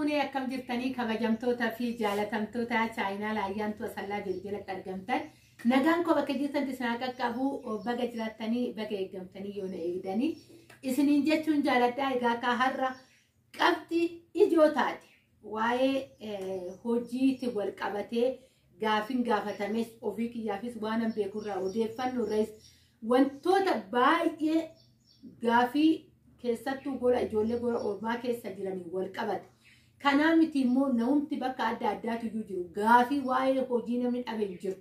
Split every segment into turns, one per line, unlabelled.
fuunee akkam jirtanii kabajamtoota fi jaalatamtoota chaayinaa laayyaantu asallaa jiljalatti argamtan nagaan koo bakka jirtan isin qaqqabu baga jiraattanii baga eeggamtanii yoo na eegdanii isiniin jechuun jaaladhaa egaa ka har'a qabxi ijoo taate waa'ee hojiitti wal qabatee gaafin gaafatames ofii kiyyaafis waan an beekurraa odeeffannoo irraas wantoota baay'ee gaafii keessattuu gola ijoollee gola ormaa keessa jiranii wal qabate kanaa miti immoo namumti bakka adda addaatu jiru gaafii waa'ee hojii namni dhabe jiru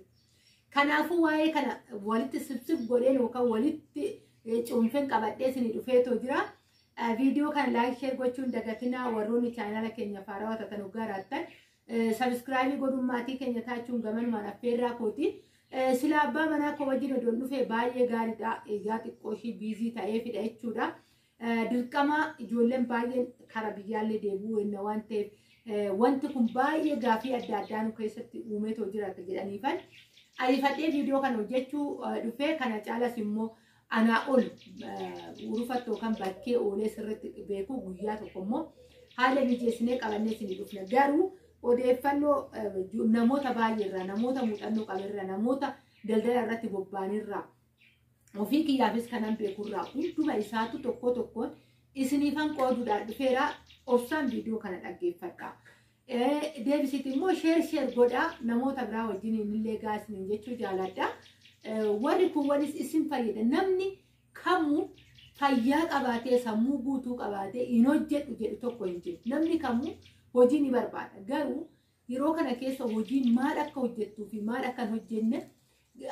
kanaafuu waa'ee kana walitti sibsib godheen yookaan walitti cuunfeen qabadhee isinii dhufeetoo jira viidiyoo kana laayik sheer gochuun dagatinaa warroonni chaanaala keenya faarawaa ta'an uggaraattan sabskraayibii godhuun maatii keenya taachuun gaman affeerraa kooti sila abbaa manaa koo wajjin odoon dhufee baay'ee gaariidha egaa xiqqoo ishii biizii ta'ee fidha jechuudha. Dirqama ijoolleen baay'een kara biyyaallee deebi'uu enna waan ta'eef wanti kun baay'ee gaafii adda addaa nu keessatti uumeetoo jiraata jedhaniifan ariifadhee viidiyoo kana hojjechuu dhufee kana caalas immoo anaa ol urufattoo kan bakkee oolee sirriitti beekuu guyyaa tokko immoo haala mijeessinee qabannee isinii dhufna garuu odeeffannoo namoota baay'eerraa namoota muuxannoo qabeerraa namoota daldala irratti bobba'anirraa ofii kiyyaafis kanan beekurraa hunduma isaatu tokko tokkoon isiniifan qooduudhaan dhufeera obsaan viidiyoo kana dhaggeeffadha. Deebisitti immoo sheer godhaa namoota biraa wajjin illee gaasiniin jechuu jaaladha. Warri kun walis isin fayyada namni kamuu fayyaa qabaatee sammuu guutuu qabaatee hin hojjedhu jedhu tokko hin jiru. Namni kamuu hojii ni barbaada garuu yeroo kana keessa hojiin maal akka hojjettuu fi maal akka hin hojjenne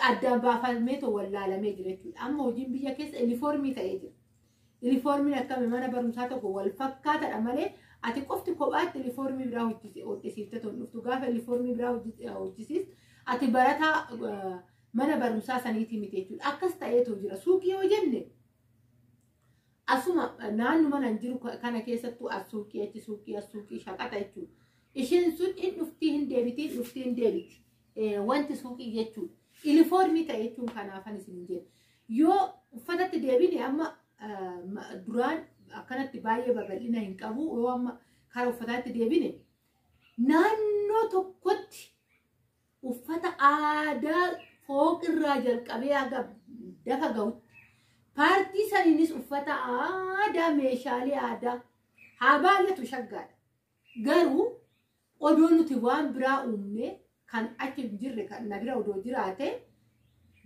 addaan baafamee wallaalamee jira jechuudha. Amma hojiin biyya keessa ilifoormii ta'ee jira. Ilifoormiin akkami mana barumsaa tokko wal fakkaataadha malee ati qofti kophaatti ilifoormii biraa hojjisiiftee ton dhuftu gaafa ilifoormii biraa hojjisiis ati barataa mana barumsaa saniitii miti jechuudha. Akkas ta'eetu jira. Suuqii yoo jenne asuma naannuma nan jiru kana keessattuu as suuqii achi suuqii as suuqii shaqaxa jechuudha. Isheen sun in dhuftii hin deebiti. Wanti suuqii jechuudha. Ilifoormii ta'e jechuun kanaafan isin jedhu yoo uffatatti deebine amma duraan akkanatti baay'ee babal'ina hin qabu yoo amma kara uffataatti deebine naannoo tokkotti uffata aadaa fooqirraa jalqabee haga dafa ga'utti paartii saniinis uffata aadaa meeshaalee aadaa haa baay'atu shaggaadha garuu odoo nuti waan biraa uumne kan achi jirre kan nabira odoo jiraate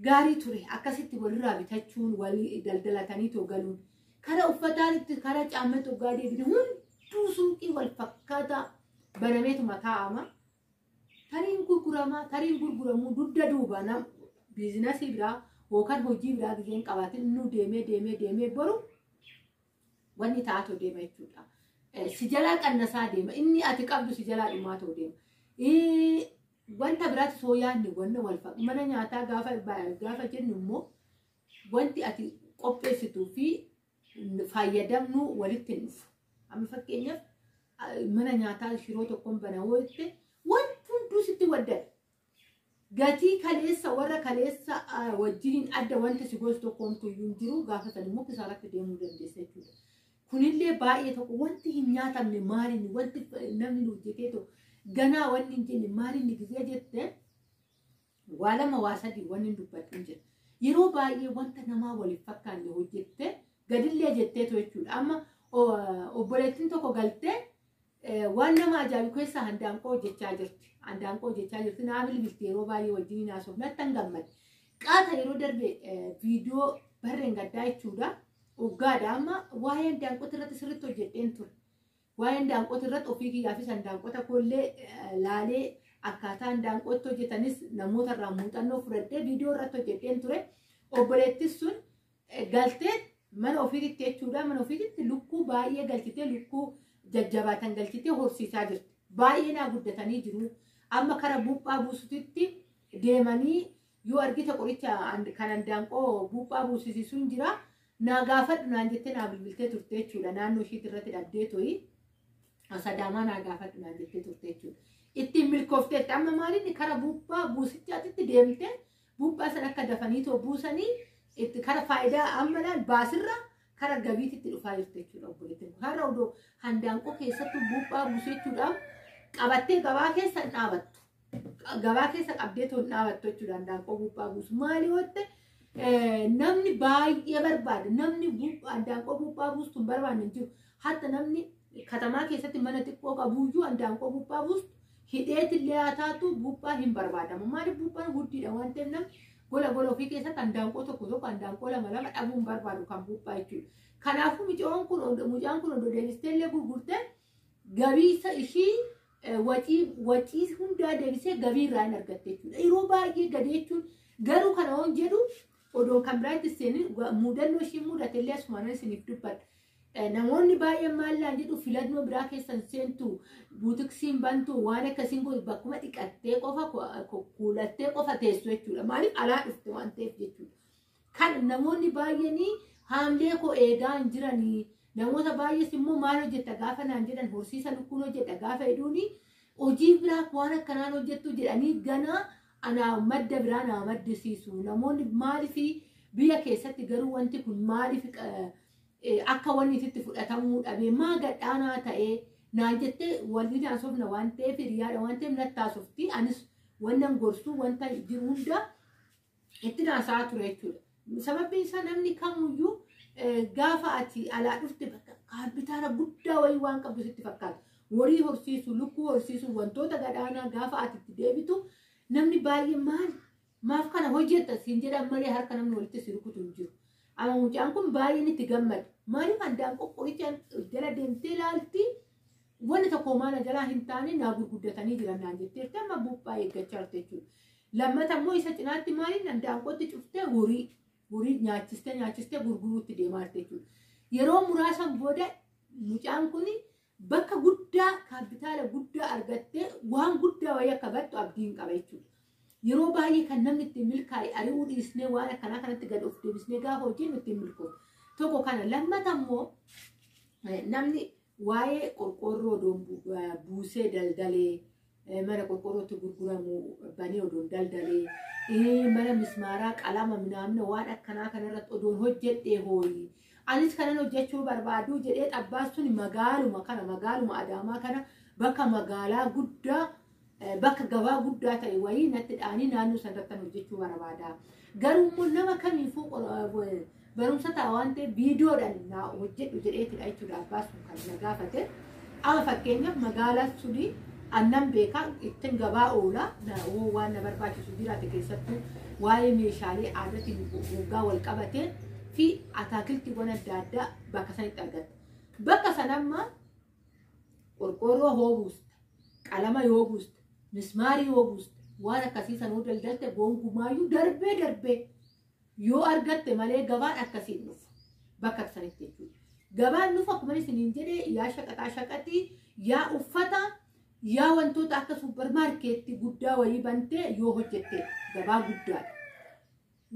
gaarii ture akkasitti walirraa bitachuun walii daldalatanii galuun kara uffataatti kara caammatti ogaa deebine hunduu suuqii wal fakkaata banameetuma taa'ama tariin gurguramuu dugda duuba nam biizinasii biraa yookaan hojii biraa gizeen qabaatin nu deemee boru wanni taatoo deema jechuudha. Si jalaa qannasaa deema inni ati qabdu si jalaa dhumaatoo deema. Wanta biraatti soo yaadne wanna wal fakkaatu mana nyaataa gaafa jennu immoo wanti ati qopheessituu fi fayyadamnu walitti hin dhufu. Amma fakkeenyaaf mana nyaataa shiroo tokkoon banaa walitti wanti hunduu sitti waddada. Gatii kaleessa warra kaleessa wajjiniin adda wanti si gosa tokkoomtu iyyuu jiru gaafa san immoo kisaaratti deemuu dandeessa jechuudha. Kunillee baay'ee tokko wanti hin nyaatamne maaliin wanti namni hojjetee tokko ganaa wanni hin jenne maalinni gizee jette waa lama waa sadii wanni hin dubbatu hin jira. Yeroo baay'ee wanta namaa waliif fakkaanne hojjette gadillee jetteetu jechuudha. Amma obboleettiin tokko galtee waan nama ajaa'ibu keessa handaanqoo hojjechaa jirti. Naa bilbilti yeroo baay'ee wajjin naasuuf natti hin gammade. Qaata yeroo darbe viidiyoo barreen gaddaa jechuudha. Oggaadha amma waa'ee handaanqooti irratti sirriitti hojjedheen ture. Waa'ee handaanqooti irratti ofii kiyyaafis handaanqota kollee laalee akkaataa handaanqootti hojjetanis namoota irraa muuxannoo fudhadhee viidiyoo irratti hojjedheen ture. Obboleettis sun galtee mana ofiitti jechuudha. Mana ofiitti lukkuu baay'ee galchitee lukkuu jajjabaatan galchitee horsiisaa jirti. Baay'ee naa guddatanii jiru. Amma kara buuphaa buusutitti deemanii yoo argite qoricha kan handaanqoo buuphaa buusisiisuun jira. Naa gaafadhu naan jettee naa bilbiltee turte jechuudha. Naannoo ishiitti irratti dhabdee to'ii. Sadaamaa naa gaafadhu naan jettee turte jechuudha. Ittiin milkoofteetti amma maalinni kara buuphaa buusichaatitti deemte buuphaa sana akka dafanii too buusanii itti kara faayidaa amma baasirra kara gabiititti dhufaa jirti jechuudha obboleettiin. Har'a odoo handaanqoo keessattuu buuphaa buusee jechuudhaaf qabattee gabaa keessa hin dhaabattu. Gabaa keessa qabdee toon dhaabattu jechuudha handaanqoo buuphaa buusu. Maali wante namni baay'ee barbaada. Namni handaanqoo buuphaa buustu hin barbaanne hin jiru. Hatta namni katamaa keessatti mana xiqqoo qabuyyuu handaanqoo buuphaa buustu hidheetillee haa taatu buuphaa hin barbaadamu. Maaliif buuphaan guddiidha waan ta'eef namni gola ofii keessatti handaanqoo tokko handaanqoo lama dhabuu hin barbaadu kan buuphaa jechuudha. Kanaafuu mucaan kun odoo deebistee illee gurgurtee gabiisa ishii wacii hundaa deebisee gabii irraa hin argatte jechuudha. Yeroo baay'ee gadi jechuun garuu kana waan jedhu odoo kan biraatti seenin mudannoo ishii mudate illee asumaan isiniif dubbadha. Namoonni baay'een maallaan jedhu filannoo biraa keessan seentu buutiksiin bantu waan akkasiin kun bakkuma dhiqattee qofa kuulattee qofa teessu jechuudha. Maaliif alaa dhufte waan ta'eef jechuudha. Kan namoonni baay'een haamlee koo eegaa hin jiranii namoota baay'ees immoo maal hojjetta gaafa naan jedhan horsiisa lukkuun hojjedha gaafa jedhuuni hojii biraa waan akkanaan hojjettu jedhanii ganaa anaa madda biraa nama maddisiisu. Namoonni maaliif biyya keessatti garuu wanti kun maaliif akka wanni itti fudhatamuu dhabee maa gadhaanaa ta'ee naan jettee walii naasofna waan ta'eef hiriyaadha waan ta'eef nattaasofti anis wannan gorsuu wanta jiru hunda itti naasaa ture jechuudha. Sababni isaa namni kamuyyuu gaafa ati alaa dhufte kaapitaala guddaa wayii waan qabdu sitti fakkaata. Horii horsiisu, lukkuu horsiisu wantoota gadhaanaa gaafa ati itti deebitu namni baay'ee maaf kana hojjetta siin jedhan malee harka namni walitti si rukutu hin jiru. Amma mucaan kun baay'een itti gammada. Maaliif handaanqoo qorichaan jala deemtee ilaalti wanni tokko maala jalaa hin taane naa gurguddatanii jiran naan jetteerti amma buuphaa eeggachaa jirti jechuudha. Lammata immoo isa cinaatti maaliin handaanqootti cuftee horii nyaachistee gurguruutti deemaa jirti jechuudha. Yeroo muraasan booda mucaan kun bakka guddaa kaapitaala guddaa argattee waan guddaa wayii akka battu abdii hin qaba jechuudha. Yeroo baay'ee kan namni ittiin milkaa'e ari'uu dhiisnee waan akkanaa kanatti gad of deebisnee gaafa hojjennu ittiin milkoofna. Tokko kana lammata immoo namni waa'ee qorqoorroo odoon buusee daldalee mana qorqoorrootti gurguramu banee odoon daldalee mana mismaaraa qalama minaamna waan akkanaa kanarratti odoon hojjedhee hooyi. Anis kanan hojjechuu barbaadu jedhee xabbaasuun magaaluma Adaamaa kana bakka magaalaa guddaa bakka gabaa guddaa ta'e wayii natti dhaanii naannoo sanarratti hojjechuu barbaada. Garuu immoo nama kamiifuu barumsa ta'a waan ta'eef viidiyoodhaan naa hojjedhu jedheetidha jechuudha abbaan sun kan na gaafate. Amma fakkeenyaaf magaalaa suni annan beekaa ittiin gabaa oola waan na barbaachisu jiraate keessattuu waa'ee meeshaalee aadaatiin goggaa wal qabatee fi ataakiltiiwwan adda addaa bakka sanitti argatta. Bakka sanammaa qorqoorroo yoo buuste, qalama yoo buuste, mismaarii yoo buuste waan akkasii sanuu daldalte gonkumaayyuu darbee yoo argatte malee gabaan akkasiin dhufu bakka sanitti jechuudha. Gabaan dhufu akkuma isiniin jedhee yaa shaqaxii yaa uffata yaa wantoota akka suuparmaarkeetti guddaa wayii bantee yoo hojjette gabaa guddaadha.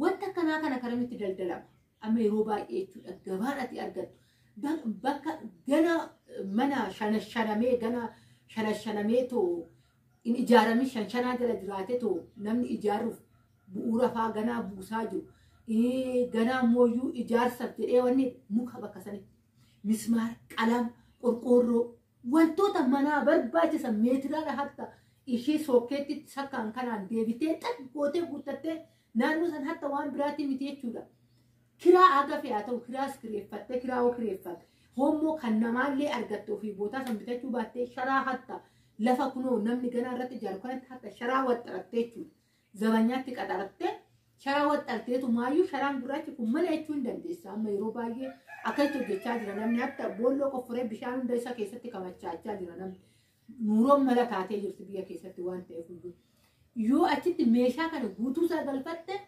Wanta akkanaa kana karamitti daldalama amma yeroo baay'ee jechuudha gabaan ati argattu bakka gana mana shanashanamee too in ijaaramee shanshanaa jala jiraate too namni ijaaruuf bu'uura fa'aa ganaa buusaa jiru. Ganaa mooyyuu ijaarsaaf jedhee wanni muka bakka sanitti mismaara qalama qorqoorroo wantoota manaa barbaachisan meetiraadha hatta ishee sookeettitti sakkaan kanaan deebitee gootee guuttattee naannoo san hatta waan biraatii miti jechuudha. Kiraa aga fe'aa ta'u kiraas kireeffattee kiraawoo kireeffatte hommoo kan namaallee argatte ofii bootaa san bitachuu baattee sharaa hatta lafa kunoo namni ganaa irratti ijaaru kanatti hatta sharaa waxxarattee jechuudha. Zabanyaatti qaxarattee sharaa waxxarteetu maayyuu sharaan gurraachi kun mala jechuu hin dandeessa. Amma yeroo baay'ee akkasitti hojjechaa jira namni hatta boolloo qofforee bishaan hunda isa keessatti qabachaachaa jira namni. Nuuroon mala taatee jirti biyya keessatti waan ta'eef iyyuu. Yoo achitti meeshaa kana guutuu isaa galfatte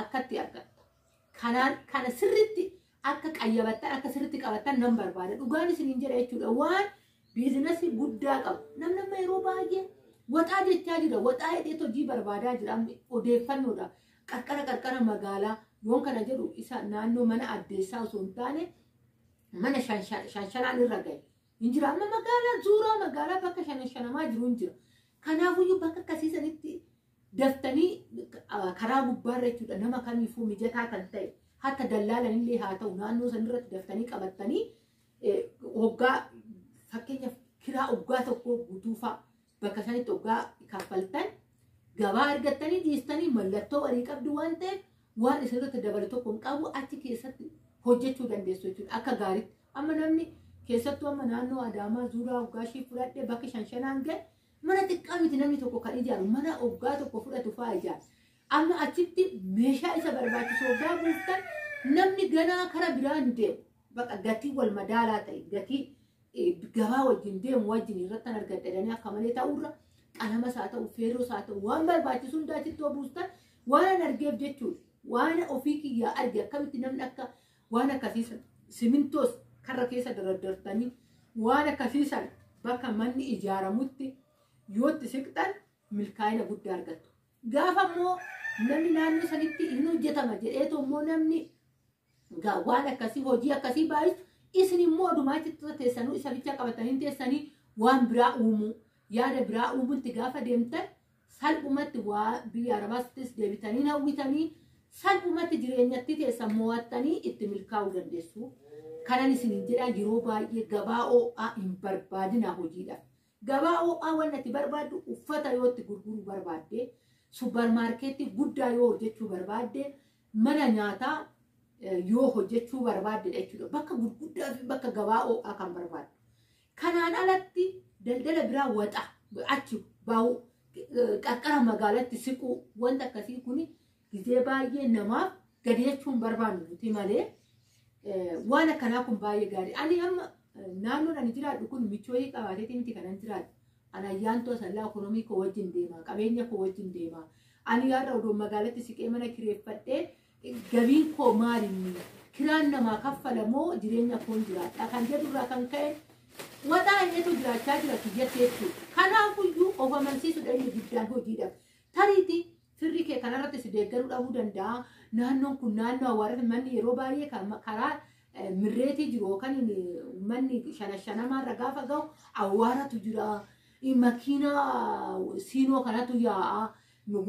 akkatti argatta. Kana sirriitti akka qayyabattan akka sirriitti qabattan nan barbaada. Dhugaan isiniin jedha jechuudha waan biizinasii guddaa qabu. Namni amma yeroo baay'ee waxaa jechaa jira. Waxaa hidheet hojii barbaadaa jira odeeffannoodha. Qarqara magaalaa yoon kana jedhu isa naannoo mana addeessaa osoo hin taane mana shanshanaan irra gahe. Injira amma magaalaa zuuraa magaalaa bakka shanashanamaa jiru injira. Kanaafuyyuu bakka akkasiisanitti daftanii karaa gubbaarra jechuudha nama kamiifuu mijataa kan ta'e hatta dallaalan illee haa ta'u naannoo san irratti daftanii qabattanii hoggaa fakkeenyaaf kiraa hoggaa tokko guutuufaa bakka sanitti hoggaa kaffaltan gabaa argattanii dhiistanii mallattoo walii qabdu waan ta'eef waan isirratti dabalu tokko hin qabu achi keessatti hojjechuu dandeessu jechuudha akka gaariitti. Amma namni keessattuu amma naannoo Adaamaa Zuuraa hoggaa ishii fudhadhee bakka shan gahe mana xiqqaa miti namni tokko kan ijaaru mana hoggaa tokko fudhatu fa'aa ijaaru. Amma achitti meeshaa isa barbaachisu hoggaa buuftan namni ganaa kara biraan deemu bakka gatii wal madaalaa ta'e gatii gabaa wajjin deemu wajjin irratti argadanii akka malee ta'urra qalamas haa ta'u feerroos haa ta'u waan barbaachisu hundaa achitti buustan waan argeef jechuudha. Waan ofii kiyyaa arge akkamitti namni akka waan akkasiisan simintoos karra keessa dardartanii waan akkasiisan bakka manni ijaaramutti yootti siqxan milkaa'ina guddaa argattu. Gaafa immoo namni naannoo sanitti inni hojjetama jedheetu immoo namni waan akkasii hojii akkasii baay'isu isin immoo odumaachitti teessanuu isa bicha qabatanii teessanii waan biraa uumuu yaada biraa uumutti gaafa deemtan salphumatti waa biyya arabaattis deebitanii hawwitanii salphumatti jireenyatti teessan mo'attanii itti milkaa'uu dandeessu. Kanan isin jedhaa yeroo baay'ee gabaa ho'aa hin barbaadinaa hojiidhaaf. Gabaa ho'aa waan ati barbaaddu uffata yoo itti gurguruu barbaadde suppermaarkeetii guddaa yoo hojjechuu barbaadde mana nyaataa yoo hojjechuu barbaadde jechuudha. Bakka gurguddaa fi bakka gabaa ho'aa kan barbaaddu. Kanaan alatti daldala biraa waxa achi baa'u qarqara magaalatti siquu wanta akkasii kuni gizee baay'ee namaaf gadi jechuun barbaannu nuti malee waan akkanaa kun baay'ee gaarii. Ani amma naannoon ani jiraadhu kun michooyii qabaateetii miti kanan jiraadhu. Ani ayyaantoo sallaa ekonomii koo wajjin deemaa qabeenya koo wajjin deemaa. Ani yaada odoo magaalatti siqee mana kireeffadhee gabiin koo maalinni kiraan namaa kaffalamoo jireenya koon jiraadha kan jedhurraa kan ka'e waxaa innetu jiraachaa jira kiyyatti jechuudha. Kanaafuyyuu of amansiisudha inni guddaan hojiidhaaf. Tariitii firri kee kanarratti si deeggaruu dhabuu danda'a. Naannoon kun naannoo awwaarratti manni yeroo baay'ee karaa mirreetii jiru yookaan manni shanamaarra gaafa gahu awwaaratu jira. Makiinaa siinoo kanatu yaa'a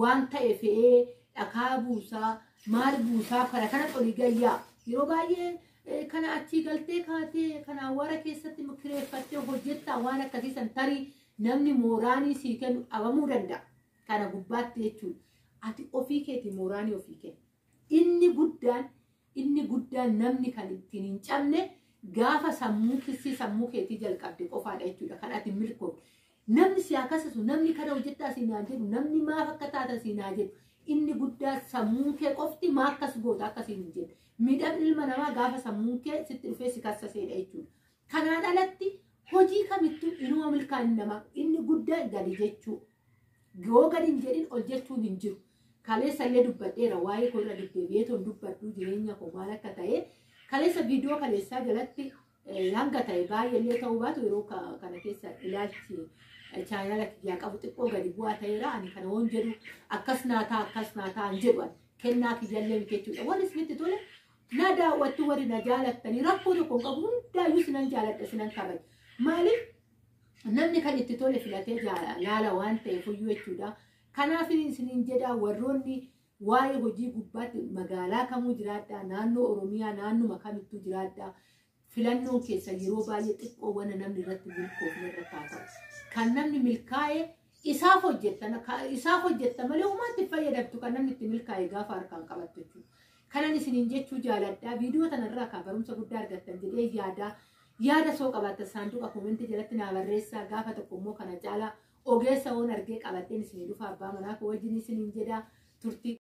waan ta'e fe'ee dhakaa buusaa maal buusaa kana olii gayyaa yeroo baay'ee kana achii galtee kaatee kana awwaara keessatti kireeffattee hojjettaa waan akkasiisan tarii namni mooraanii sii kennu dhabamuu danda'a. Kana gubbaatti jechuudha. Ati ofii keetii mooraanii ofii kennu. Inni guddaan namni kan ittiin hin cabne gaafa sammuu keetii jalqabde qofaadha jechuudha. Kan ati milkoofte. Namni si akkasisu namni kana hojjettaa siinaa jedhu namni maaf akka taata siinaa jedhu inni guddaa sammuu kee qofti maa akkas goota akkasiin hin jedhu. Miidhamni ilma namaa gaafa sammuu kee sitti dhufee si kassaseedha jechuudha. Kanaan alatti hojii kamittuu inuma milkaa'in namaa inni guddaa gadi jechuu. Yoo gadi hin jedhin ol jechuun hin jiru. Kaleessa illee dubbadheera waa'ee koo irra deddeebi'eetoon dubbadhu jireenya koo maal akka ta'e kaleessa viidiyoo kaleessaa jalatti hanga ta'e baay'ee illee ta'uu baatu yeroo kana keessa ilaalchi chaanala kiyyaa qabu xiqqoo gadi bu'aa ta'eera. Ani kana waan jedhu akkas naa ta'a hin jedhu kennaa kiyyaallee miti jechuudha. Waan isinitti tole na daawwattu warri na jaalattanii rakkoo tokko hin qabu hundaayyuu sinan jaaladha sinan kabaja. Maaliif namni kan itti tole filatee laala waan ta'eef iyyuu jechuudha. Kanaaf isiniin jedhaa warroonni waa'ee hojii gubbaatti magaalaa kamuu jiraadhaa naannoo Oromiyaa naannuma kamittuu jiraadhaa filannoon keessa yeroo baay'ee xiqqoo wana namni irratti milkoofne irratti haa ta'u. Kan namni milkaa'ee isaaf hojjetta malee uumaatti fayyadamtu kan namni itti milkaa'ee gaafa harkaan qabattu jechuudha. Kanan isiniin jechuu jaaladhaa viidiyoo tanarraa kan barumsa guddaa argattan jedhee yaada soo qabatta saanduqa komentii jalatti naa barreessaa gaafa tokko immoo kana caalaa ogeessa waan argee qabateen isinii dhufa abbaa manaa koo wajjin isiniin jedhaa turtii.